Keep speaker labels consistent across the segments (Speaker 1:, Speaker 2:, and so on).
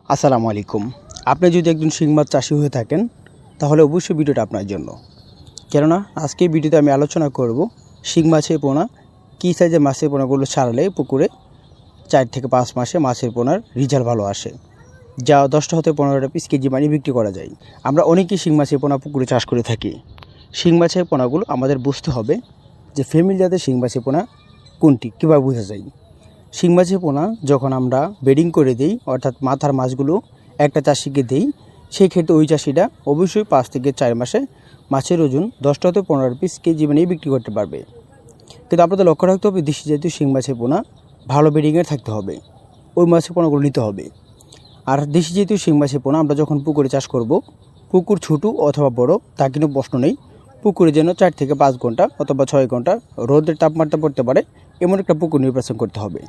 Speaker 1: আসসালামু আলাইকুম। আপনি যদি একজন শিং মাছ চাষি হয়ে থাকেন তাহলে অবশ্যই ভিডিওটা আপনার জন্য। কেননা আজকে ভিডিওতে আমি আলোচনা করব শিং মাছের পোনা কী সাইজের মাছের পোনাগুলো ছাড়লে পুকুরে 4 থেকে 5 মাসে মাছের পোনার রেজাল্ট ভালো আসে, যা 10টা হতে 15টা পিস কেজি মানে বিক্রি করা যায়। আমরা অনেকেই শিং মাছের পোনা পুকুরে চাষ করে থাকি। শিং মাছের পোনাগুলো আমাদের বুঝতে হবে যে ফ্যামিলি জাতের শিং মাছের পোনা কোনটি, কীভাবে বোঝা যায়। শিং মাছের পোনা যখন আমরা বেডিং করে দিই, অর্থাৎ মাথার মাছগুলো একটা চাষিকে দিই, সেই ক্ষেত্রে ওই চাষিটা অবশ্যই 5 থেকে 4 মাসে মাছের ওজন 10টা হতে 15 পিস কেজি মানে বিক্রি করতে পারবে। কিন্তু আপনাদের লক্ষ্য রাখতে হবে দেশি জাতীয় শিং মাছের পোনা ভালো বেডিংয়ের থাকতে হবে, ওই মাছের পোনাগুলো নিতে হবে। আর দেশি জাতীয় শিং মাছের পোনা আমরা যখন পুকুরে চাষ করব, পুকুর ছোটো অথবা বড় তা কিন্তু প্রশ্ন নেই, পুকুরে যেন 4 থেকে 5 ঘন্টা অথবা 6 ঘন্টা রোদের তাপমাত্রা পড়তে পারে এমন একটা পুকুর নির্বাচন করতে হবে।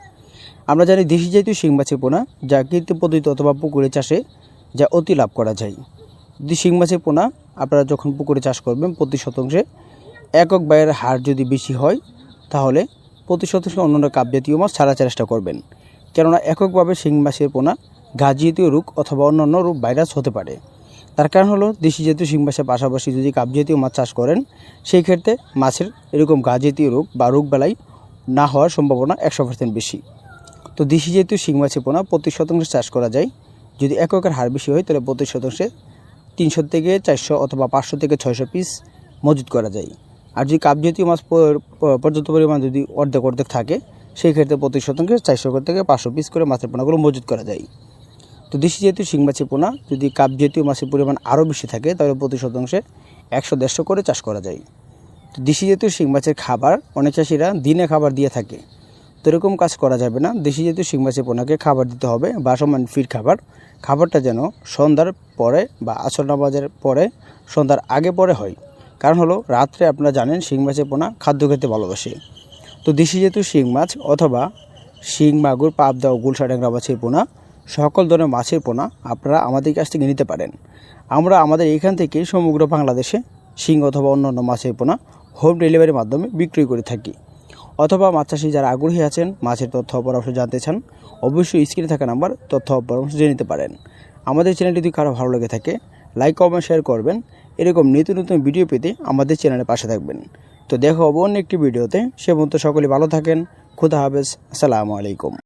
Speaker 1: আমরা জানি দেশি জাতীয় শিং মাছের পোনা যা কৃত্রিম পদ্ধতি অথবা পুকুরে চাষে যা অতি লাভ করা যায়। যদি শিং মাছের পোনা আপনারা যখন পুকুরে চাষ করবেন প্রতি শতাংশে একক ব্যয়ের হার যদি বেশি হয় তাহলে প্রতি শতাংশে অন্যান্য কাপ জাতীয় মাছ ছাড়ার চেষ্টা করবেন। কেননা এককভাবে শিং মাছের পোনা ঘাস জাতীয় রোগ অথবা অন্যান্য রোগ ভাইরাস হতে পারে। তার কারণ হলো দেশি জাতীয় শিং মাছের পাশাপাশি যদি কাপ জাতীয় মাছ চাষ করেন সেই ক্ষেত্রে মাছের এরকম ঘাস জাতীয় রোগ বা রোগ বেলায় না হওয়ার সম্ভাবনা 100% বেশি। তো দেশি জাতীয় শিং মাছের পোনা প্রতি শতাংশে চাষ করা যায়। যদি এককের হার বেশি হয় তাহলে প্রতি শতাংশে 300 থেকে 400 অথবা 500 থেকে 600 পিস মজুত করা যায়। আর যদি কাপ জাতীয় মাছ পর্যাপ্ত পরিমাণ যদি অর্ধেক থাকে সেই ক্ষেত্রে প্রতি শতাংশে 400 থেকে 500 পিস করে মাছের পোনাগুলো মজুত করা যায়। তো দেশি জাতীয় শিং মাছের পোনা যদি কাপ জাতীয় মাছের পরিমাণ আরও বেশি থাকে তাহলে প্রতি শতাংশে 100-150 করে চাষ করা যায়। তো দেশি জাতীয় শিং মাছের খাবার অনেক চাষিরা দিনে খাবার দিয়ে থাকে, তো এরকম কাজ করা যাবে না। দেশি জাতীয় শিং মাছের পোনাকে খাবার দিতে হবে বাসমান ফিড খাবারটা যেন সন্ধ্যার পরে বা আসর নামাজের পরে সন্ধ্যার আগে পরে হয়। কারণ হলো রাত্রে আপনারা জানেন শিং মাছের পোনা খাদ্য খেতে ভালোবাসে। তো দেশি জাতীয় শিং মাছ অথবা শিং, মাগুর, পাবদা ও গুলশা ট্যাংরা মাছের পোনা সকল ধরনের মাছের পোনা আপনারা আমাদের কাছ থেকে নিতে পারেন। আমরা আমাদের এখান থেকে সমগ্র বাংলাদেশে শিং অথবা অন্যান্য মাছের পোনা হোম ডেলিভারির মাধ্যমে বিক্রয় করে থাকি। অথবা মাছ চাষি যারা আগ্রহী আছেন, মাছের তথ্য পরামর্শ জানতে চান, অবশ্যই স্ক্রিনে থাকা নাম্বার তথ্য পরামর্শ জেনে নিতে পারেন। আমাদের চ্যানেলটি যদি কারো ভালো লেগে থাকে লাইক, কমেন্ট, শেয়ার করবেন। এরকম নিত্য নতুন ভিডিও পেতে আমাদের চ্যানেলের পাশে থাকবেন। তো দেখা হবে অন্য একটি ভিডিওতে। সে পর্যন্ত সকলে ভালো থাকেন। খুদা হাফেজ। আসসালামু আলাইকুম।